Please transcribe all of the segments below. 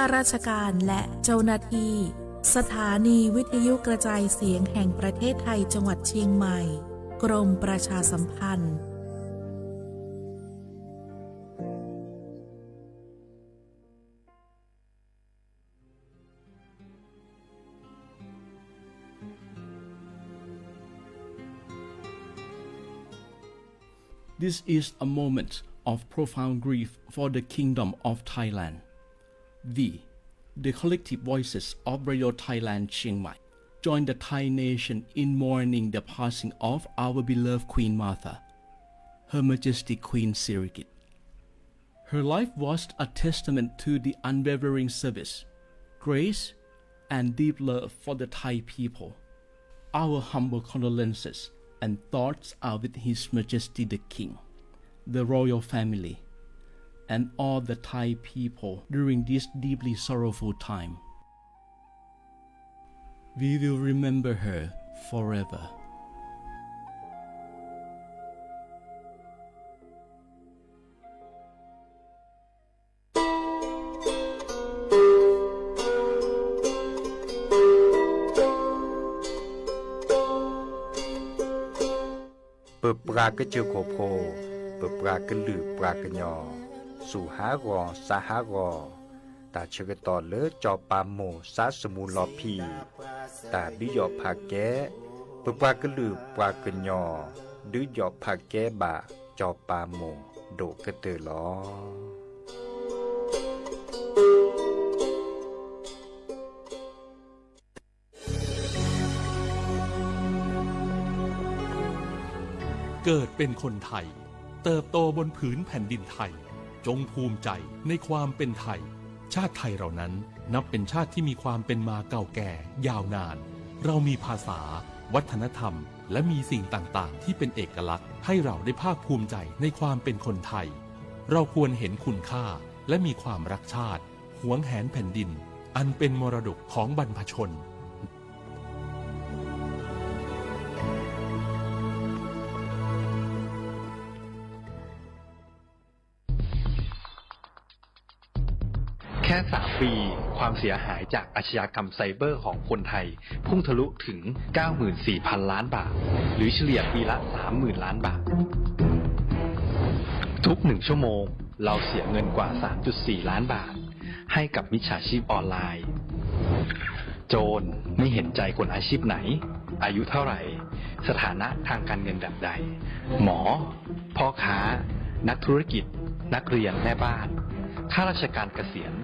าราชการและเจ้าหน้าที่สถานีวิทยุกระจายเสียงแห่งประเทศไทยจังหวัดเชียงใหม่กรมประชาสัมพันธ์This is a moment of profound grief for the Kingdom of Thailand. The collective voices of Radio Thailand Chiang Mai join the Thai nation in mourning the passing of our beloved Queen Martha, Her Majesty Queen Sirikit. Her life was a testament to the unwavering service, grace, and deep love for the Thai people. Our humble condolences and thoughts are with His Majesty the King, the royal family, and all the Thai people during this deeply sorrowful time. We will remember her forever.เปิดปรากระเจือโคโพเปิดปรากระลือปรากระยอสู่หากอสาหากอตาเชกตอเลอจอปามโมสาสมูลอพีตาดิยอภาแกเปิดปรากระลือปรากระยอดิยอภาแกบะจอปามโมโดกระเตอลอเกิดเป็นคนไทยเติบโตบนผืนแผ่นดินไทยจงภูมิใจในความเป็นไทยชาติไทยเรานั้นนับเป็นชาติที่มีความเป็นมาเก่าแก่ยาวนานเรามีภาษาวัฒนธรรมและมีสิ่งต่างๆที่เป็นเอกลักษณ์ให้เราได้ภาคภูมิใจในความเป็นคนไทยเราควรเห็นคุณค่าและมีความรักชาติหวงแหนแผ่นดินอันเป็นมรดกของบรรพชนแค่3 ปีความเสียหายจากอาชญากรรมไซเบอร์ของคนไทยพุ่งทะลุถึง 94,000 ล้านบาทหรือเฉลี่ยปีละ 30,000 ล้านบาททุก1 ชั่วโมงเราเสียเงินกว่า 3.4 ล้านบาทให้กับมิจฉาชีพออนไลน์โจรไม่เห็นใจคนอาชีพไหนอายุเท่าไหร่สถานะทางการเงินแบบใดหมอพ่อค้านักธุรกิจนักเรียนแม่บ้านข้าราชการเกษียณ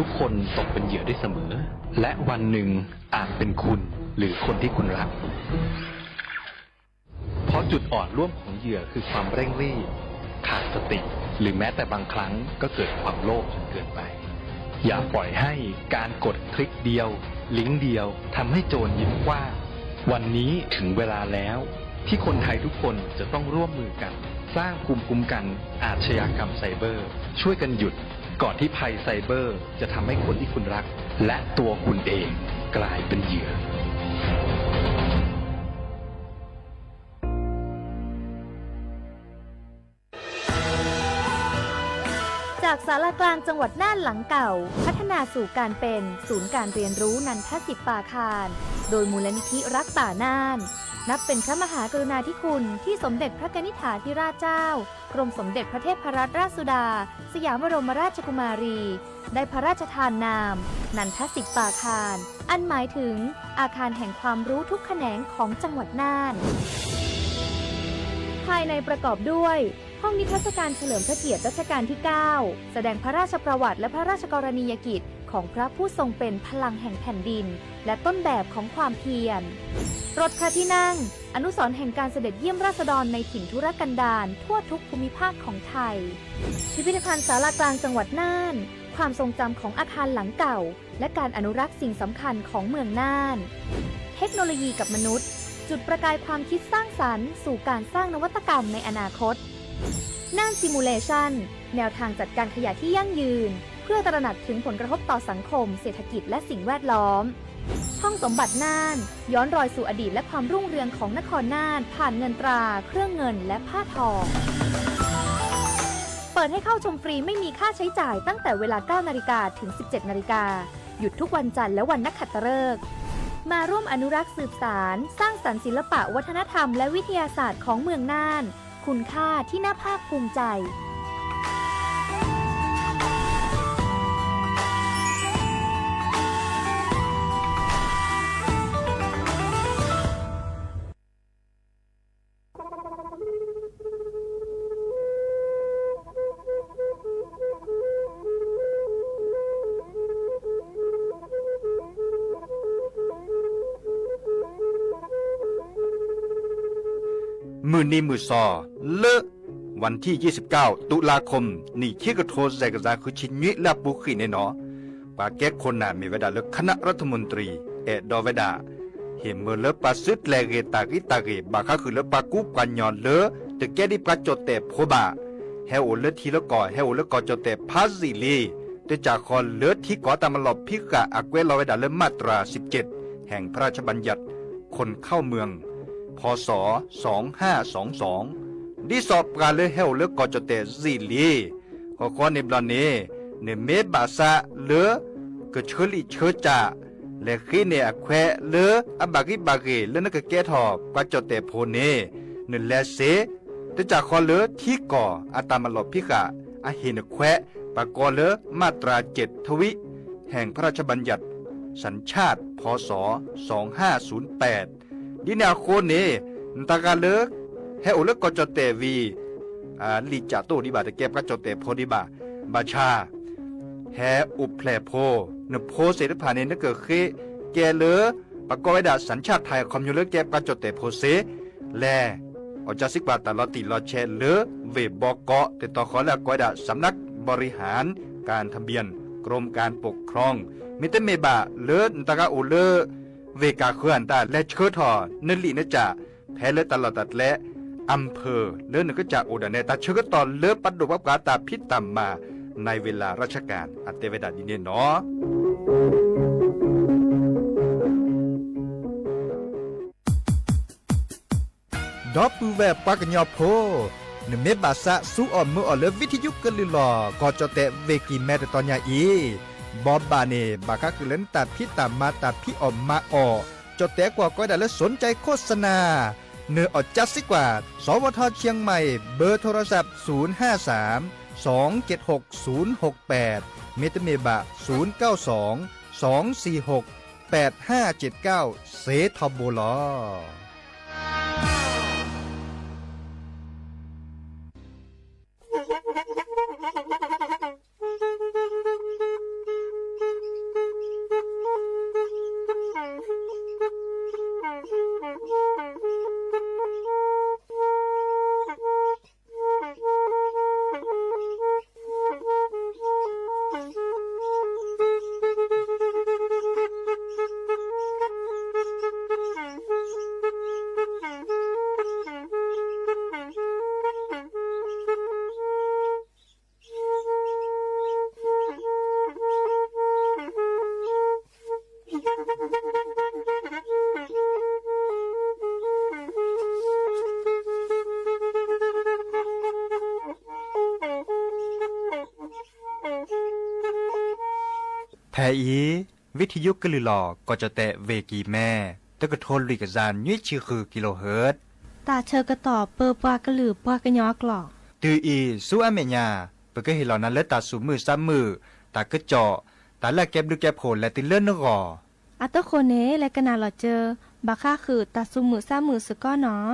ทุกคนตกเป็นเหยื่อได้เสมอและวันหนึ่งอาจเป็นคุณหรือคนที่คุณรักเพราะจุดอ่อนร่วมของเหยื่อคือความเร่งรีบขาดสติหรือแม้แต่บางครั้งก็เกิดความโลภจนเกินไปอย่าปล่อยให้การกดคลิกเดียวลิงก์เดียวทำให้โจรยิ้มกว้างวันนี้ถึงเวลาแล้วที่คนไทยทุกคนจะต้องร่วมมือกันสร้างภูมิคุ้มกันอาชญากรรมไซเบอร์ช่วยกันหยุดก่อนที่ภัยไซเบอร์จะทำให้คนที่คุณรักและตัวคุณเองกลายเป็นเหยื่อจากศาลากลางจังหวัดน่านหลังเก่าพัฒนาสู่การเป็นศูนย์การเรียนรู้นันทศิษย์ปาคารโดยมูลนิธิรักป่าน่านนับเป็นพระมหากรุณาธิคุณที่สมเด็จพระกนิษฐาธิราชเจ้ากรมสมเด็จพระเทพรัตนราชสุดาสยามบรมราชกุมารีได้พระราชทานนามนันทศิษย์ปาคารอันหมายถึงอาคารแห่งความรู้ทุกแขนงของจังหวัดน่านภายในประกอบด้วยห้องนิทรรศการเฉลิมพระเกียรติรัชกาลที่ 9 แสดงพระราชประวัติและพระราชกรณียกิจของพระผู้ทรงเป็นพลังแห่งแผ่นดินและต้นแบบของความเพียรรถพระที่นั่งอนุสรณ์แห่งการเสด็จเยี่ยมราษฎรในถิ่นทุรกันดารทั่วทุกภูมิภาคของไทยพิพิธภัณฑ์ศาลากลางจังหวัดน่านความทรงจำของอาคารหลังเก่าและการอนุรักษ์สิ่งสำคัญของเมืองน่านเทคโนโลยีกับมนุษย์จุดประกายความคิดสร้างสรรค์สู่การสร้างนวัตกรรมในอนาคตน่านซิมูเลชันแนวทางจัดการขยะที่ยั่งยืนเพื่อตระหนักถึงผลกระทบต่อสังคมเศรษฐกิจและสิ่งแวดล้อมห้องสมบัติน่านย้อนรอยสู่อดีตและความรุ่งเรืองของนครน่านผ่านเงินตราเครื่องเงินและผ้าทอง เปิดให้เข้าชมฟรีไม่มีค่าใช้จ่ายตั้งแต่เวลา 9 นาฬิกาถึง 17 นาฬิกาหยุดทุกวันจันทร์และวันนักขัตฤกษ์มาร่วมอนุรักษ์สืบสานสร้างสรรค์ศิลปะวัฒนธรรมและวิทยาศาสตร์ของเมืองน่านคุณค่าที่น่าภาคภูมิใจมือนี้มือซอเลอะวันที่ 29 ตุลาคมนี่คิกระโทแซกซาคือชิญุและปุขีแน่นอปาแก้คนน่ะมีเวลาเลือกคณะรัฐมนตรีดอเวดาเห็นเมื่อเลปาซึดแลเกตากิตาเกบาคาคือเลปากูปัญญอนเลตึกแกดิปาจดแต่โพบาเฮโอเลทีละก่อเฮโอเลก่อจดแต่พาซิลีแต่จากคอนเลที่ก่อตามลอบพิกะอักเวลอเวดาเลมาตรา 17 แห่งพระราชบัญญัติคนเข้าเมืองพศ 2522ดิสอบการเลเฮลเลกอจเตซิลีขอในบลานเนเนเมบาซาเลกเชลิเชจาและขีเนอแควเลอบากิบาเกเลนกแกทอกจเตโพเนเนเลเซตจากคอเลที่ก่ออาตามลอบพิกะอาหินแควปากอเลมาตรา 7 ทวิแห่งพระราชบัญญัติสัญชาติพศ 2508ดินาโคเนตากาเลเฮโอเลกจเตวีลิจาโตดิบาตะเก็บกจเตโพดิบาบาชาแฮอุเพลโพนโพเสรพาเนนเกเคแกเลปากไว้ดาสัญชาติไทยคอมยูเลเก็บกจเตโพเสแลอจาสิกบาตลอติลอเชเลเวบอกอแต่ต่อขอแล้วกอยดาสำนักบริหารการทะเบียนกรมการปกครองมิเตเมบาเลตากาโอเลเวกาเขื่อนตาและเชิดทอนลินจ่าแพ้เลตลอดตัดและอำเภอเลื่อนก็จะโอดาเนตาเชิดตอนเลือปัดดุบับกาตาพิษตามมาในเวลาราชการอัตเตเวดาดินเนเนาะดอปูแวปากญอโพนเมบาซะสู้ออมมือออเลวิทยุกลือลอกอจเตเวกีแมตตอนยาอีบอบบาเนบาคาคือเล่นตัดพิตามมาตัดพี่ออมมาออจดแต่กว่าก็ได้และสนใจโฆษณาเนื้ออดจัดสิกว่าสวทเชียงใหม่เบอร์โทรศัพท์053 276 068เมตเมบะ092 246 8579เซทอโบลอแทอีวิทยุกลือหลอก็จะแตะเวกีแม่ตะกะโทนลิกจานยุ้ยชื่อคือกิโลเฮิรตซ์ตาเชอกระตอบเปอปากระหลือปากระยอกหลอกตืออีสู้อเมญาเปก็เห็นเหล่านั้นและตาสูมือซ้ำมือตากระเจาะตาแลกแก็บดูแก็บโผลและติเลื่อนนกออัตโคเนและกนาหลอเจอบาค่าคือตาสูมือซ้ำมือสก้อเนาะ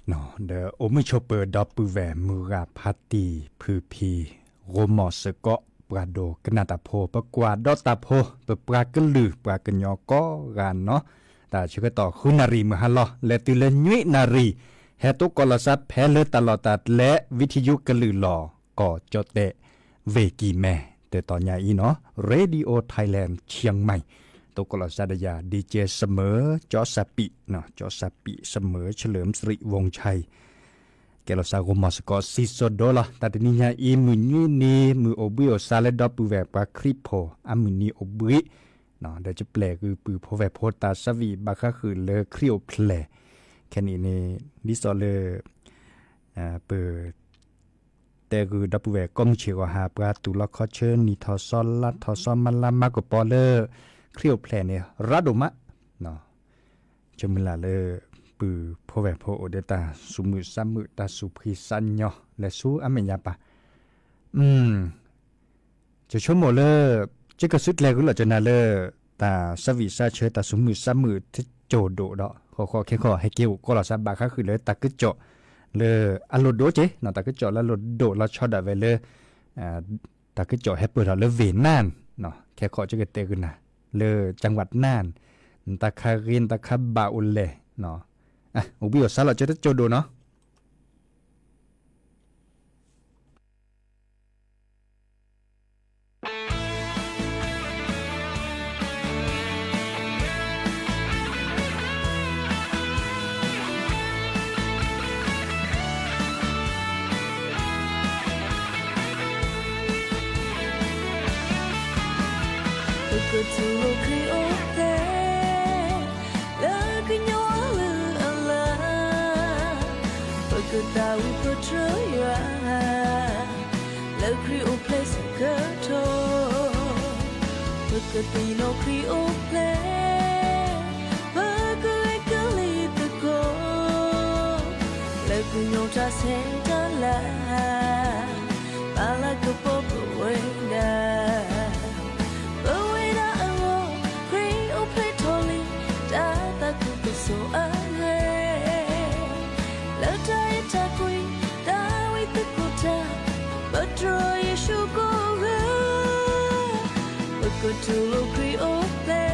เนาะเดอโอมิโชเปอร์ดอปูแวมือราพาตีพือพีโรมอสเกาะปราโดกนาตาโพปกวาดอตาโพเปปรากลือปรากญอก็กันเนาะแต่ชื่อต่อคุณนารีมหาลอและตุเลญุยนารีเฮตุกลสัตแพเลตลอดตัดและวิทยุกลือหลอก่อจดเตเวกีแม่แต่ตอนใหญ่อีเนาะเรดิโอไทยแลนด์เชียงใหม่ตุกลสัตยาดีเจเสมอจอสปิเนาะจอสปิเสมอเฉลิมสิริวงชัยแกลสากมอสกอซิโซโดละตัดนิยาอีมือนี่มือโอบิโอซาเลดอปูแวปาคริโพอามือนี่โอบิเนาะเดี๋ยวจะแปลคือปือโพแวโพตาสวีบาคาคือเลคริโอเพลแค่นี้นี่ดิสอเลเปิดแต่คือดับแวกก็มีเชื่อหาปราตุลคอเชิญนิทอซอลลัดทอซอมมันลามากกว่าปอเลอร์เครียวแผลเนี่ยรัดออกมาเนาะจำเวลาเลยปือพอแวพอโอเดตาสุมือซ้ำมือตาสุพิสัญญอและสู้อเมญญาปะจะชมโมเลอจะกระสุดแรงก็หล่อจะนาเลอตาสวีซาเชตาสุมือซ้ำมือที่โจโดดขอแค่ขอให้เกี่ยวก็หล่อซาบาค่ะคือเลยตากึโจเลยอารมณ์โดเจเนาะตากึโจแล้วโลดโดแล้วชอดอะไว้เลยตากึโจให้เปิดเราเลยเวน่านเนาะแค่ขอจะเกิดเตขึ้นนะเลยจังหวัดน่านตาคารินตาคาบาอุลเลเนาะอุบิโอซาเราจะได้โจโดเนาะก็จะโลกคือโอเคแล้วก็ย้อนลืออะไรก็ตาวิปเทรยาแล้วคือโอเพลสก็โทก็ตีโนคือโอเพลก็ไอ้ก็ลีตะโกแล้วก็ย้อนจะเสียดายมาละก็พบไว้ได้so ale la dai ta kui da wi tu ko ta but draw you should go go to lo kri o pe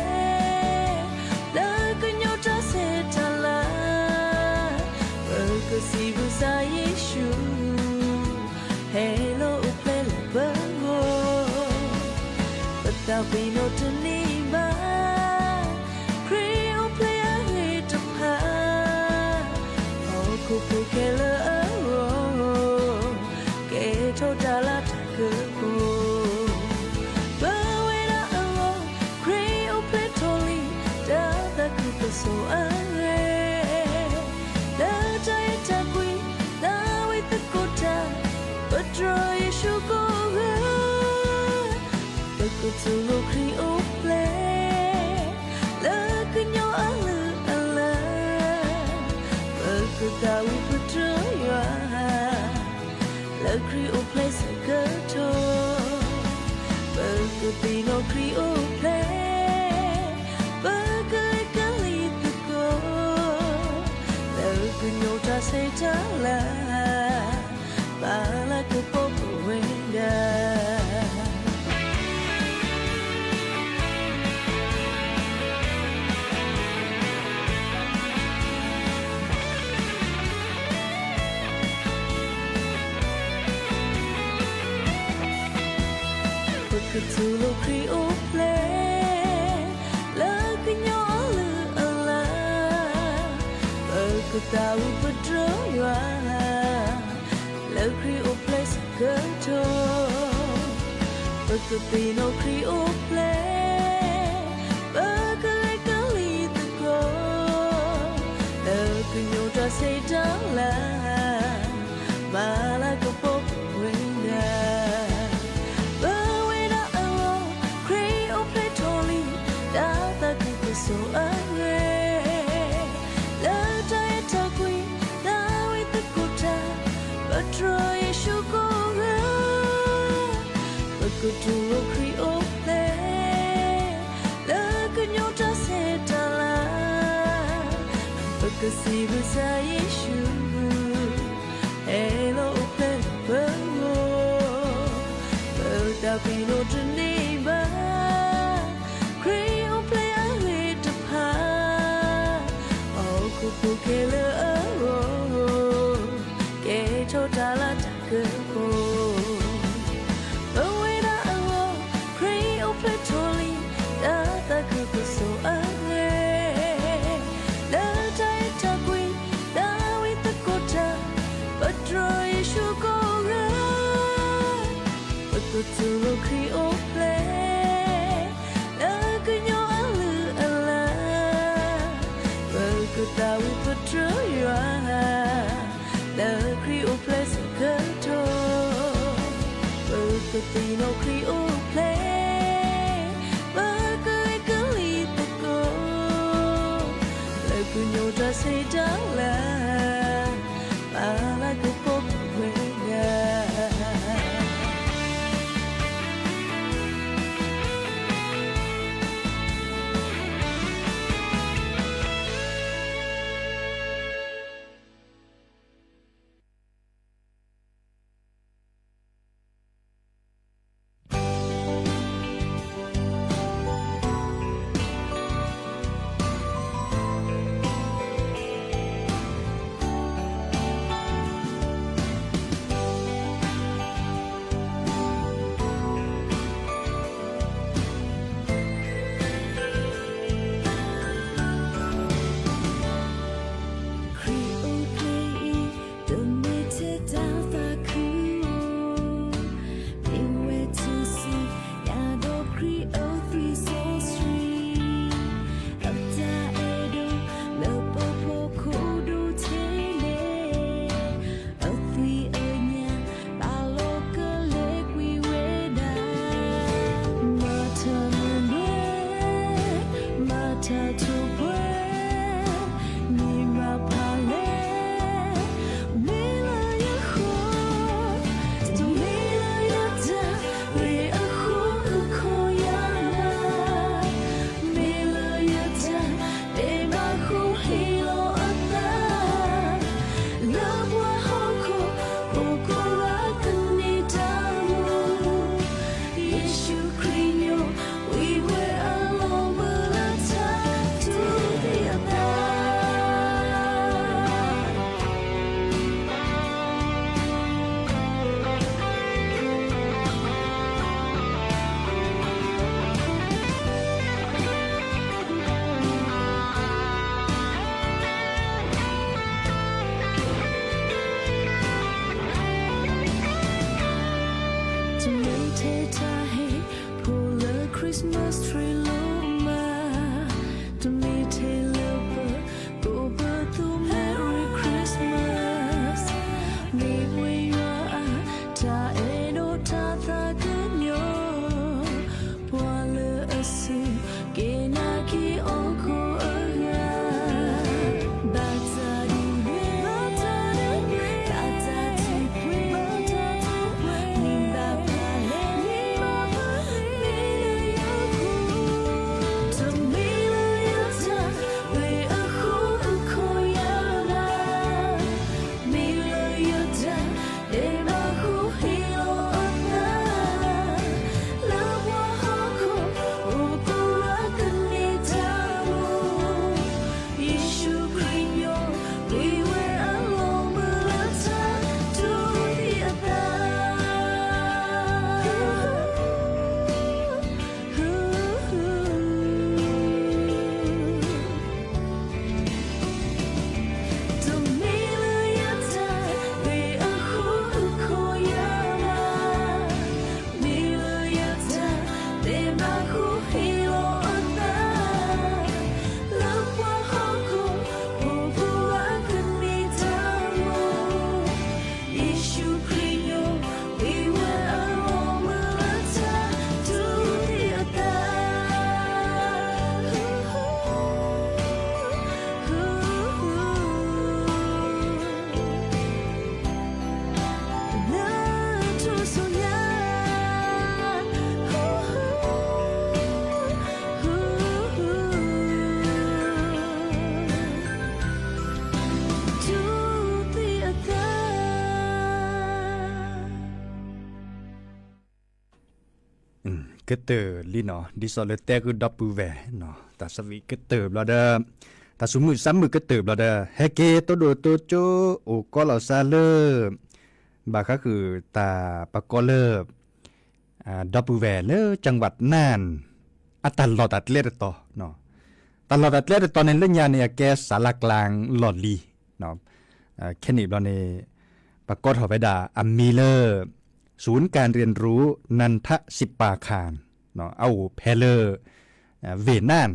la ko nyo ta se ta la go si bu sa yeshu hello pe la bango but da be no to ni ba ku ke le ke to da la ta ku ba we da cree o play toli da da ku so ale da jai ta kui da we the ko ta but try you go but ku to lo cree o play la ku nyo aleก็ตาวิปเทรยาแล้วครีโอเพลสก็โทเปิดก็ตีโนครีโอเพลเปิดก็ไอ้ก็ลีตะโกแล้วก็โยตาเซจาลามาละก็พบเวดาก็ทูโลครีโอเพลแล้วก็ย้อนลืออะไรก็ตาวิปเทรยาแล้วครีโอเพลสก็โทก็ตีโนครีโอเพลก็ไอ้ก็ลีตะโกแล้วก็โยตาเซจาลามาละก็พบเวดาso ale la dai ta kui da wi the ko ta but try you go but go to lo kri o le la ko nyo ta se ta la but que si vous avez chou hello open perlo da pino teneba creo play a hit pa oh ku kele oh ke chota la ta ke ko aweda oh creo play toli da ta ku so a to lo crio play la que yo alu ala que ta wi patro ya la crio play so que to que ti no crio play que li to go la que yo ya se da la la que pop we ya ก็เตอลีเนาะดิซอลเลเตคือดับปูแวเนาะตาสวีก็เติบแล้วเด้อตาสมือซ้ำมือก็เติบแล้วเด้อเฮเกตัวโดตัวโจโอก็เราซาเลบาก็คือตาปะกอเลดับปูแวเลจังหวัดน่านตลอดตัดเล็ดต่อเนาะตลอดตัดเล็ดตอนในเรื่องยาเนี่ยแกสารกลางหลอดลีเนาะแค่นี้เราในปะกอถอไปด่าอัมมีเลอร์ศูนย์การเรียนรู้นันทสิปาคารเนาะเอาเพลเลอร์เวน่าน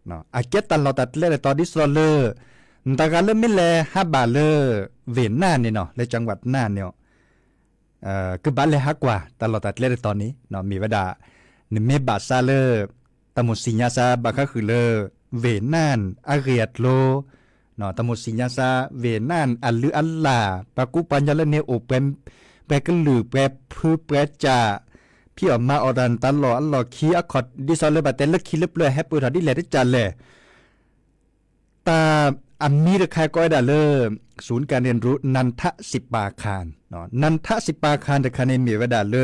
เนาะอาเกตันเราตัดเล่ตอนดิสโลเลอร์ตาการเริ่มไม่แลฮับบาเลอร์เวน่านเนี่ยเนาะในจังหวัดน่านเนี่ยคือบ้านเลยฮักกว่าตลอดตัดเล่ตอนนี้เนาะมีวดาหนึ่งเมบาซาเลอร์ตะมุสิญญาซาบาก็คือเลอเวน่านอาเรียดโลเนาะตะมุสิญญาซาเวน่านอัลลืออัลลาปากุปัญญาเลเนโอเปมแปลกันหรือแปลพื้แปลจ่าพี่ออกมาออดันตลอดอัลลอคีอคอดดิซอลเลบาเตลคีเลเปลแฮปเปอร์ทอดิเลได้จันเลยตาอัมมีรคายก้อยดาเลศูนย์การเรียนรู้นันทสิปาคารเนาะนันทสิปาคารตะคาเนมีวดาเล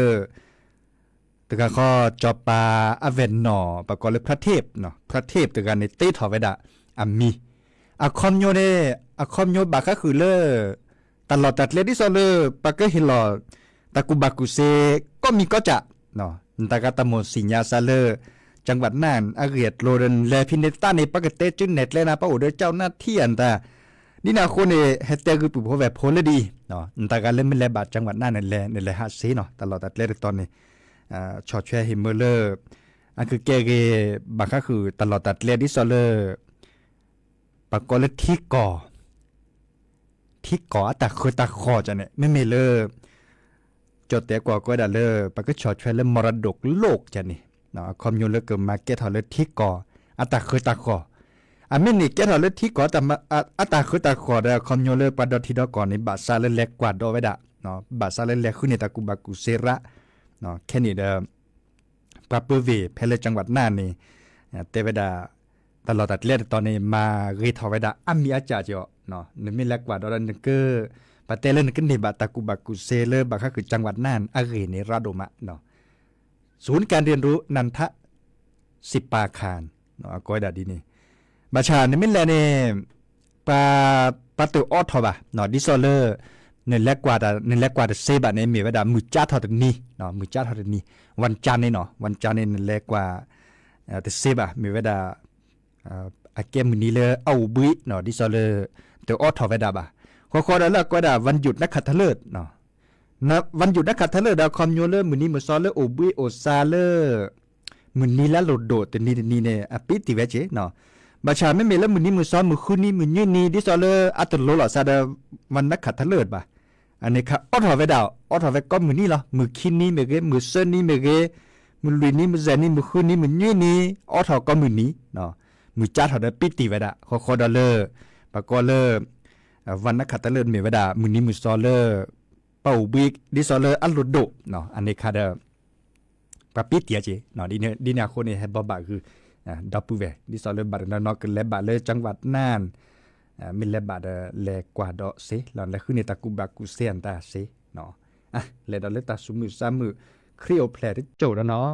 ตะกะข้อจอปาอเวนนอปะกอเลพระเทพเนาะพระเทพตะกันในเตถอเวดาอัมมีอะคอมโยเนอะคอมโยบาก็คือเลตลอดตัดเลดิซอเลปะก็ฮิลอตะกุบากุเซก็มีก็จะเนาะตะกะตะโมสิญญาซาเลจังหวัดน่านอาเรียดโลเรนแลพินเนต้าในปะกะเตจุนเน็ตเลยนะปะโอเดเจ้าหน้าที่อันตานี่นาคนเนี่ยเฮตเตคือปุบแบบโพลดีเนาะตะกะเล่นไม่แลบาดจังหวัดน่านในแลฮาซีเนาะตลอดตัดเลตอนนี้ชอแชร์ฮิมเมอร์เลอร์อันคือเกเกบางก็คือตลอดตัดเลดิซอเลอร์ปะกอเลที่ก่อแต่คือตะคอจะเนี่ยไม่เมเลอร์จดแต่กว่าก็ได้เลอปะก็ชอแชร์เรื่องมรดกโลกจะนี่เนาะคอมยูเลอร์เกิดมาเก็ตฮอลเลที่ก่อแต่คือตะคอไม่นี่เก็ตฮอลเลที่ก่อแต่มาแต่คือตะคอเด้อคอมยูเลอร์ปะดอที่ดอก่อนนี่บาซาเลเล็กกว่าดอไว้ดะเนาะบาซาเลเล็กขึ้นในตะกุบากุเซระเนาะแค่นี้เด้อปะเปเวเพลจังหวัดน่านนี่เตเวดาตลอดตัดเลือดตอนนี้มารีทอเวดามีอาจารย์เจาะเนาะนึกไม่เล็กกว่าดอรันเกอร์ปะเตเลนกันในบาตะกุบากุเซเลบาก็คือจังหวัดน่านอาเรเนราโดมะเนาะศูนย์การเรียนรู้นันทสิปาคารเนาะก้อยดาดีนี่บาชานี่ไม่แลเนี่ยปาตุออทอบะเนาะดิซอเลอร์เนเล็กกว่าเซบะเนี่ยมีเวดามือจ้าทอดนี้เนาะมือจ้าทอดนี้วันจันทร์นี่เนาะวันจันทร์นี่เล็กกว่าแต่เซบะมีเวดาอาเกมนี้เลยเอาบุยเนาะดิซอเลอร์แต่ออทอเวดาบะข้อแล้วก็ดาวันหยุดนักขัตฤกษ์เนาะนะวันหยุดนักขัตฤกษ์ดาคอมโยเลอร์มื้อนี้มื้อซอเลอร์โอบุยโอซาเลอร์มื้อนี้ละโลดโดดแต่นี่เนี่ยอปิติเวเจเนาะบาชาไม่มีแล้วมื้อนี้มื้อซอมื้อคืนนี้มื้อยืนนี้ดิซอเลอร์อัตโลหลอซาดาวันนักขัตฤกษ์บะอันนี้ค่ะออทอเวดาออทอเวก็มื้อนี้ล่ะมื้อคินนี้มื้อเกมื้อเซนนี้มื้อเกมื้อลุยนี้มื้อแซนนี้มื้อคืนนี้มื้อยืนนี้ออทอก็มื้อนี้เนาะมือจ้าถอดปิติเวดาข้อดอลเลอร์ปะกอเลอร์วันนักขัตฤกษ์เมเวดามือนี้มือซอเลอร์เป่าบิกดิซอเลอร์อัลโลโดเนาะอันนี้ค่ะเด้อปะปิติเจเนาะดีเนี่ยคนนี้ให้บ่บะคือดับปูเวดิซอเลอร์บัดนอกเลบะเลยจังหวัดน่านมิเลบะเลกว่าดอเซหลังแล้วคือในตะกุบากุเซนตาเซเนาะเลดอเลตาซุมือซามือคริโอแพลที่โจแล้วเนาะ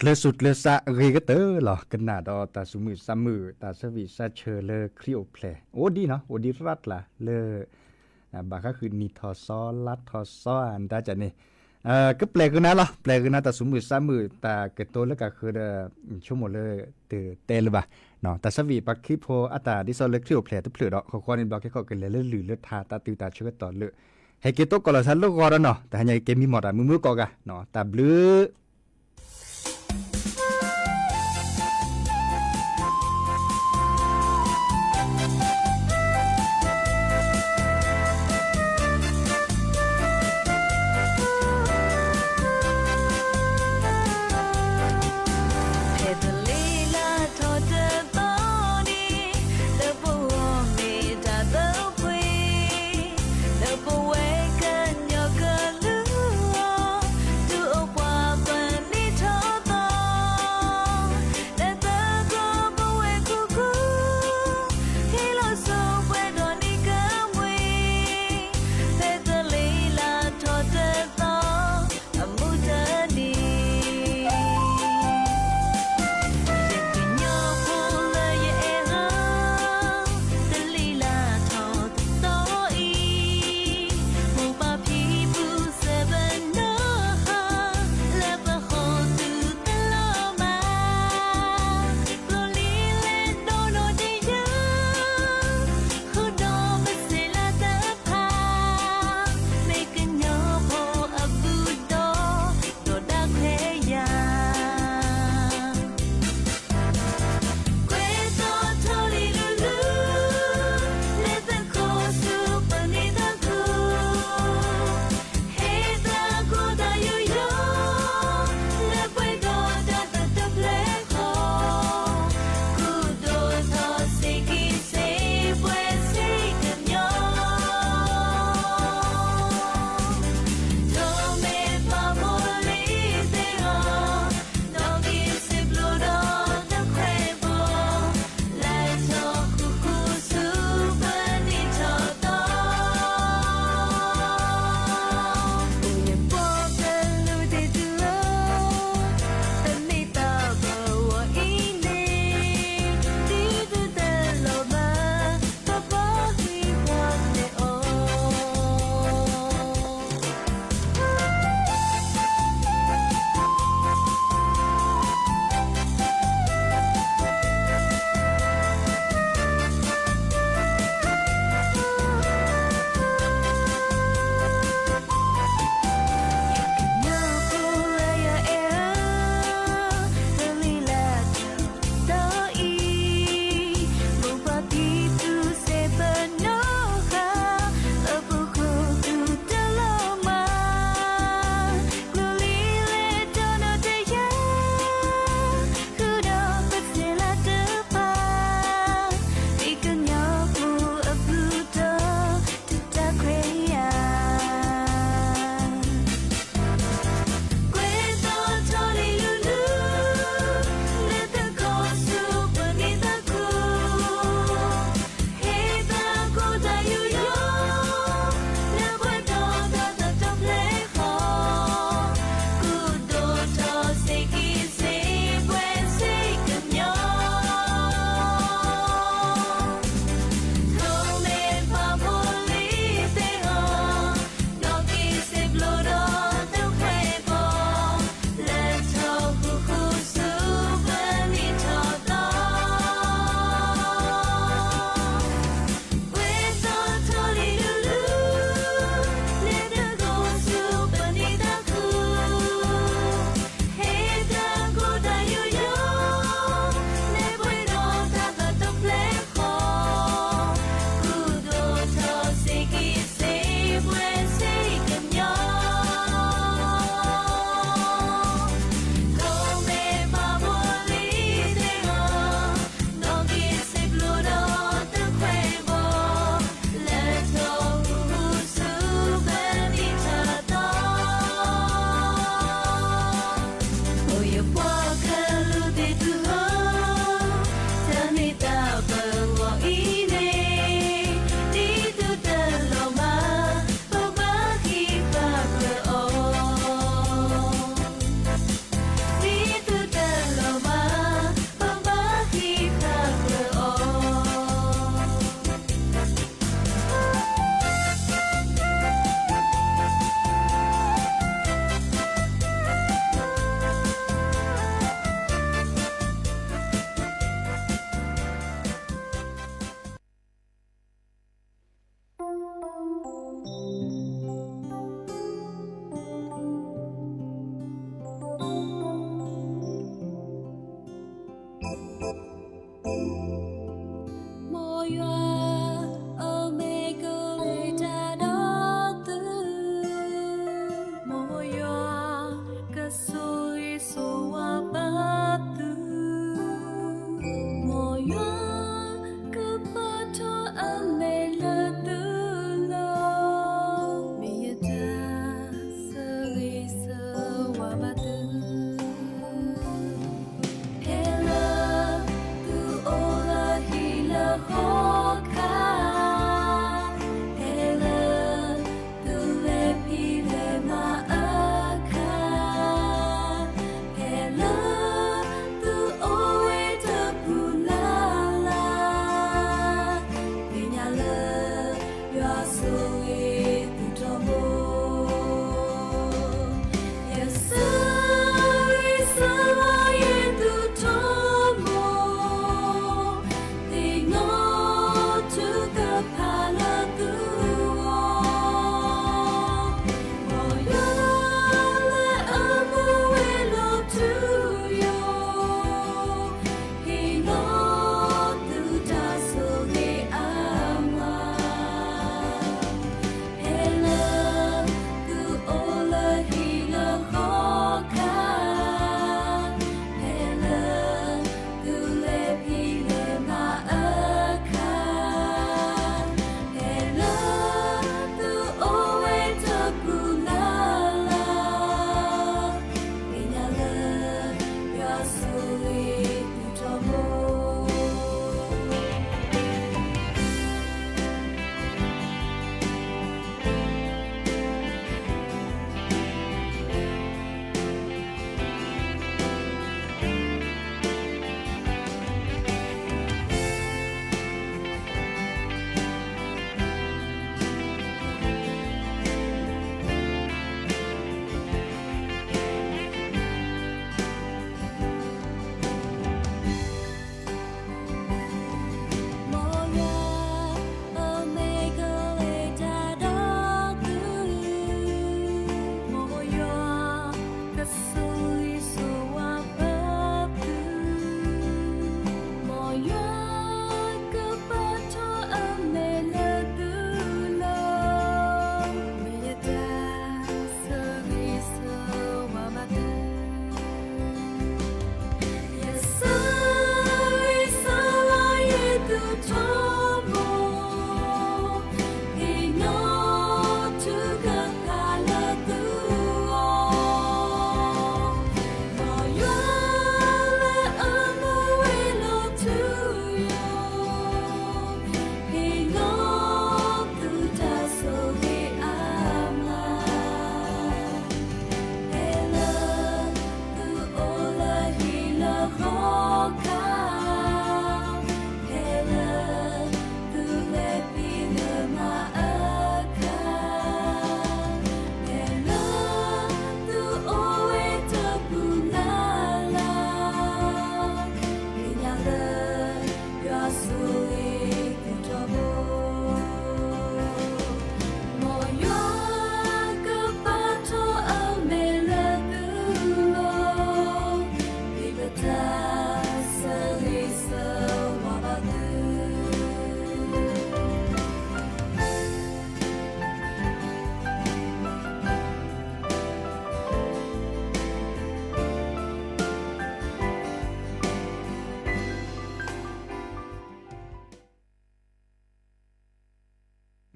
เลสุดเลสะเรก็เตอหรอกันนาดอตาสุมือซามือตาสวิซาเชเลคริโอเพลโอ้ดีเนาะโอ้ดีรัดล่ะเลบาก็คือนิทอซอลัดทอซออันดาจะนี่ก็แปลกนะล่ะแปลกนะตาสุมือซามือตาเกตโตแล้วก็คือชั่วโมงเลยเตเลยบ่เนาะตาสวิปักคิโพอัตาดิซอเลคริโอเพลตุเพลดอกเขาควรบล็อกให้เขากันเลยหรือเลือดทาตาติวตาเชื่อต่อเลยให้เกตโตก็ละซันลูกกอดเนาะแต่ให้เกมีหมดอ่ะมือกอกะเนาะตาบลือ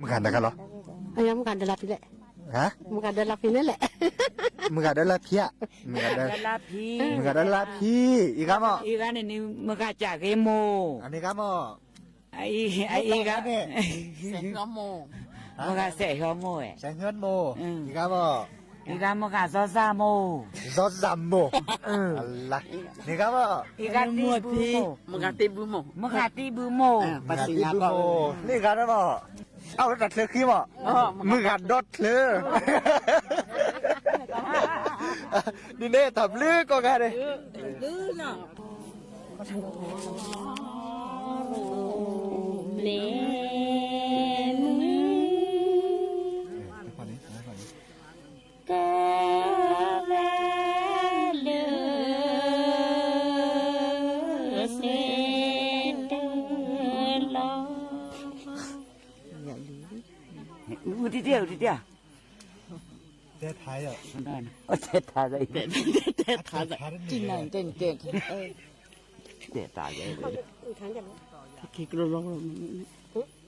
Mengada kalau? Ayam mengada lapi le. Hah? Mengada lapi ni le. Mengada lapi ya? Mengada lapi. Ika mo? Ikan ini mengacak kemo. Ani kamu? Ikan. Mengacak kemo. Sengen mo. Ika mo? Ikan mengacak samo. Zozamo. Allah. Ni kamu? Ikan tibu. Mengati bumo. Mengati bumo. Pasti apa? Ni kamu mo? เอาดัดเธอขี้บ่มึงหัดดดเธอนี่เน่ทำลือก็กันเลยลือเนาะเลมือกะแลเลือเสนเดินลอ u đi tiêu Tết Thái rồi. Tết Thái rồi Tết Thái rồi. Chính là tên Tết Tết Thái rồi khi lô lô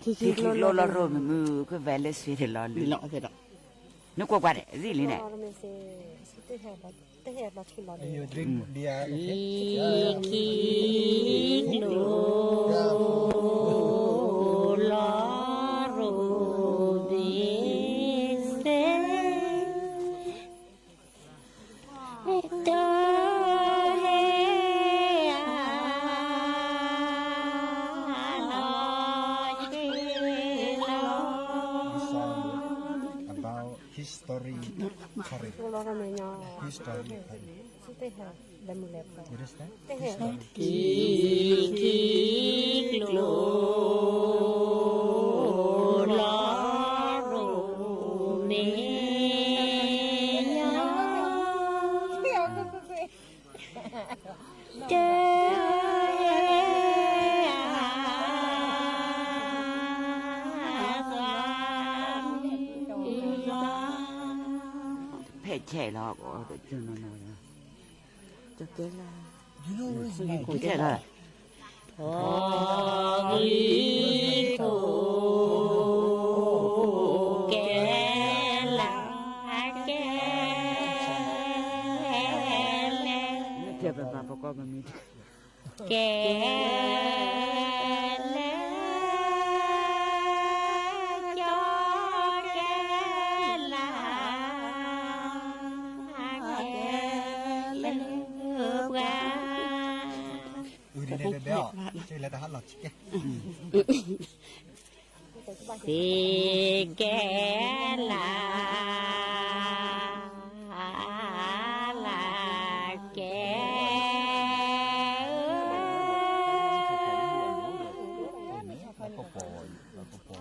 khi lô lô rồi mình cứ về lên suy thì lo lọ thế đó nó qua đấy gì này You drink dia. khi lô lọ rồi đi xe About history correct. History correct. You understand? khi lô lọ rồi đi phải trẻ lo có được chưa nó nói cho cái là You know it's like cũng trẻ rồi Thôi thổ kẻ là kẻ thiệt là bà con mình kẻ đeo chơi là đã lọt chứ thì kẻ là kẻ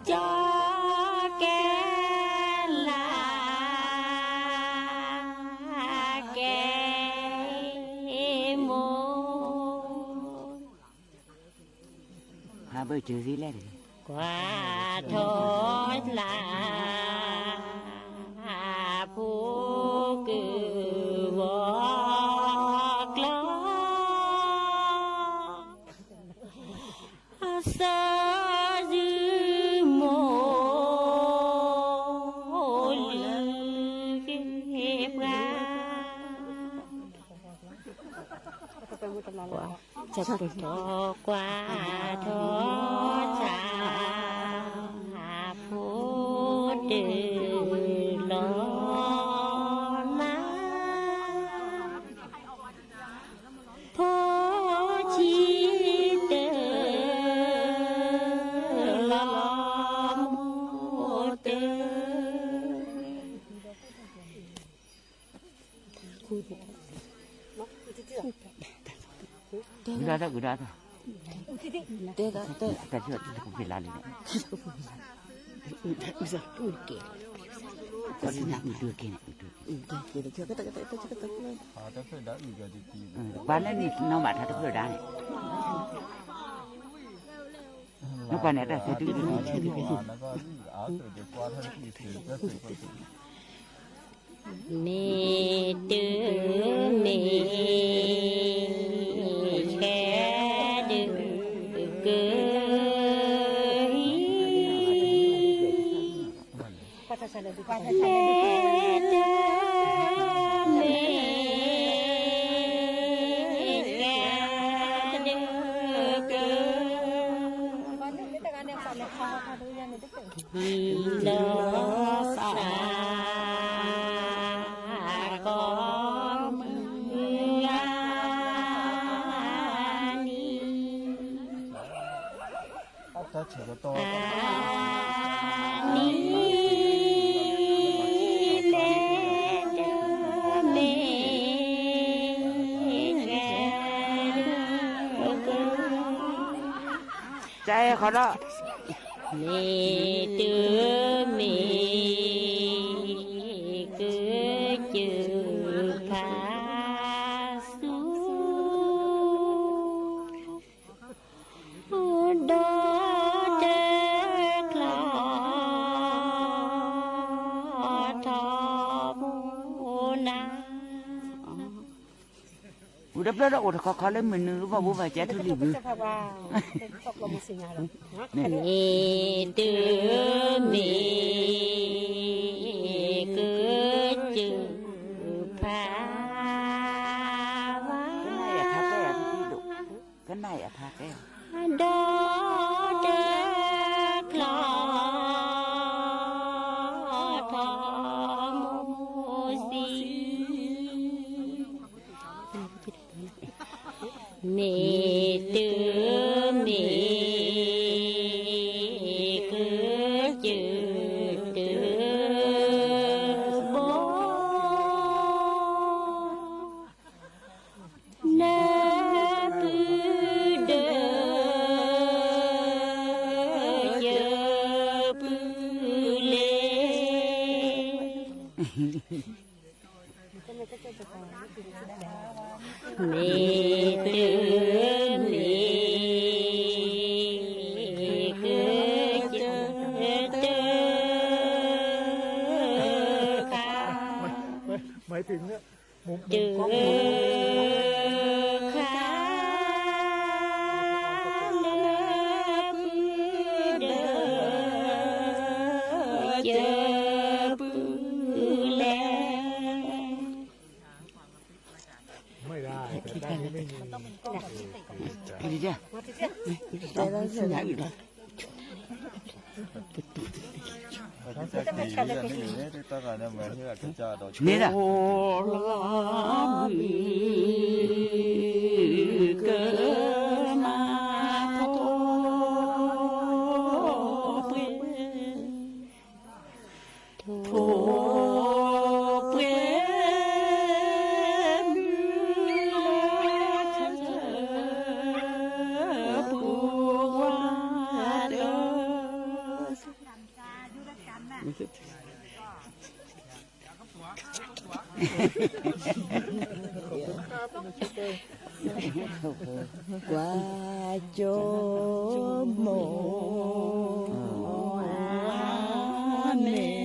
cho kẻ là kẻ một hai bữa chữ gì lên quả thôi là phú cử vọt lo sa dư mồ lư kẹp ra chặt thọ qua thọ xa phú trừ lo má phó chi tơ lo mô tơ udah dah Tê đó, tê. kita juga cukup bilang ini Bisa, kể. có đi nặng đưa kia này quán này nó bảo thật được đá này nó quán này là sẽ tự Mẹ tư mẹ khẽ đừng cười mẹ tư mẹ khẽ đừng cười lo xa ta chỉ có to chạy khó đó mẹ tư mẹ cứ chữ khá xuống đó chết lòng udah bela udah kok kalian menu apa buat baca tu libu itu mi cái này à thà cái đó đẹp lo thọ mô si mẹ tư mẹ cứ chữ tư bốหมายถึงเนี่ยมุม ไม่ได้แต่ด้านนี้ไม่มี đi raแต่ทั้งสติอยู่เนี่ยตัวก่อนเนี่ยเหมือนที่แบบจะโดน nè đó qua chỗ mộ mẹ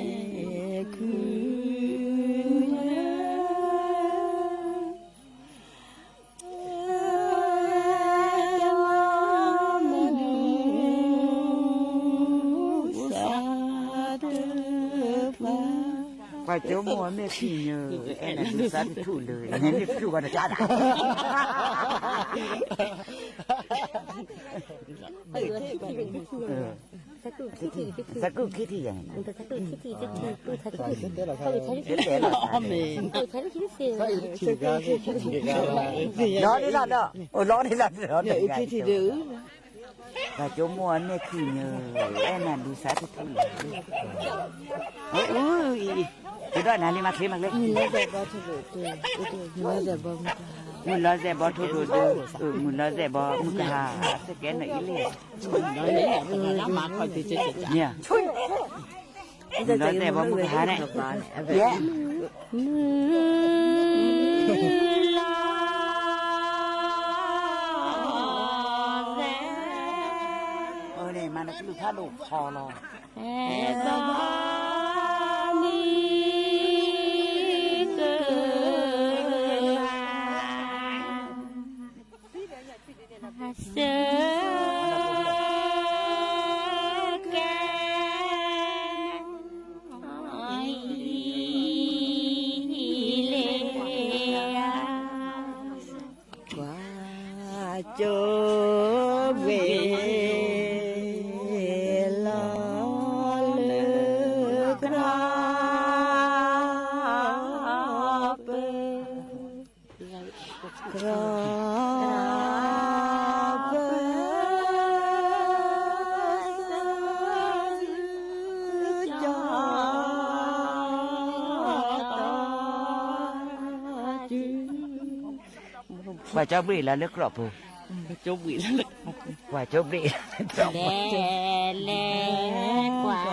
qua chỗ mua mẹ khi nhờ em là đi ra đi thủ lời nên đi thủ gọi là cha đãสักกูคิดที่ยังร้อนนี่ละเนาะโอ้ร้อนนี่ละร้อนนี่ละคิดที่ดื้อvà chỗ mua này thì nhờ em là đi sát thì thôi ôi cái đó là đi mặc gì mặc đấy mình lo dè bò thôi rồi mình lo dè bò mình cả cái này liền nha mình lo dè bò mình cả này này mà nó cứ thả đủ kho lo qua trở về và cho bị là nước lọc rồi cho bị là và cho bị lẹ lẹ quả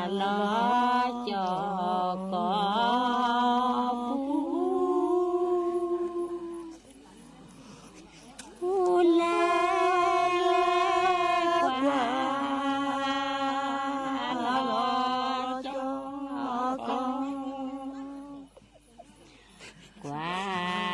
lo cho có phú lẹ quả lo cho có quả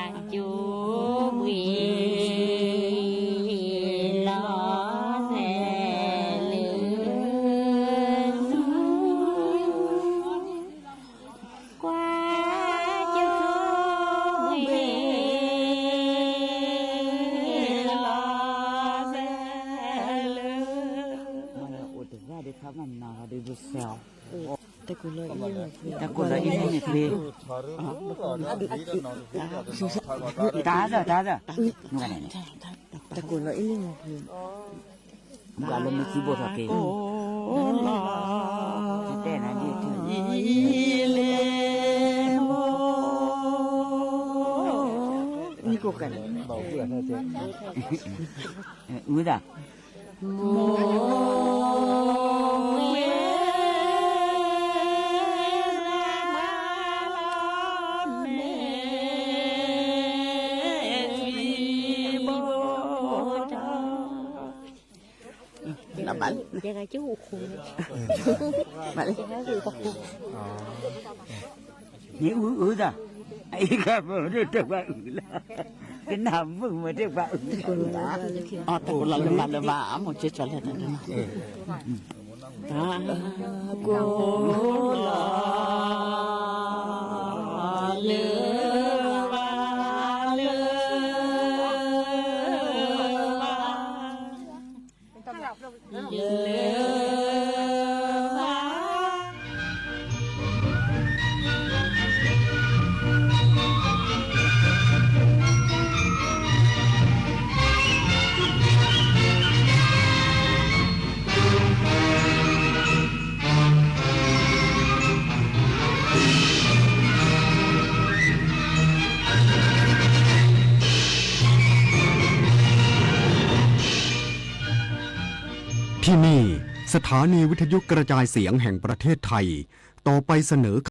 เด็กครับมันนาเด็กบุษเซล แต่กูเลยยิ่ง แต่กูเลยยิ่งเนี่ยพี่ตาจ้ะนู่นไงเนี่ย แต่กูเลยยิ่ง มึงอะไรไม่คิดบ่ทักเองแต่นั่นดิเธอนี่กูกันอุ้ยด่าbạn cái này chứ khùng bạn cái nàyคือkhùng những ra ai cả mà được được bạn cái nào mừng mà được bạn tôi làm bà một chiếc trả lời ta côที่นี่สถานีวิทยุกระจายเสียงแห่งประเทศไทยต่อไปเสนอ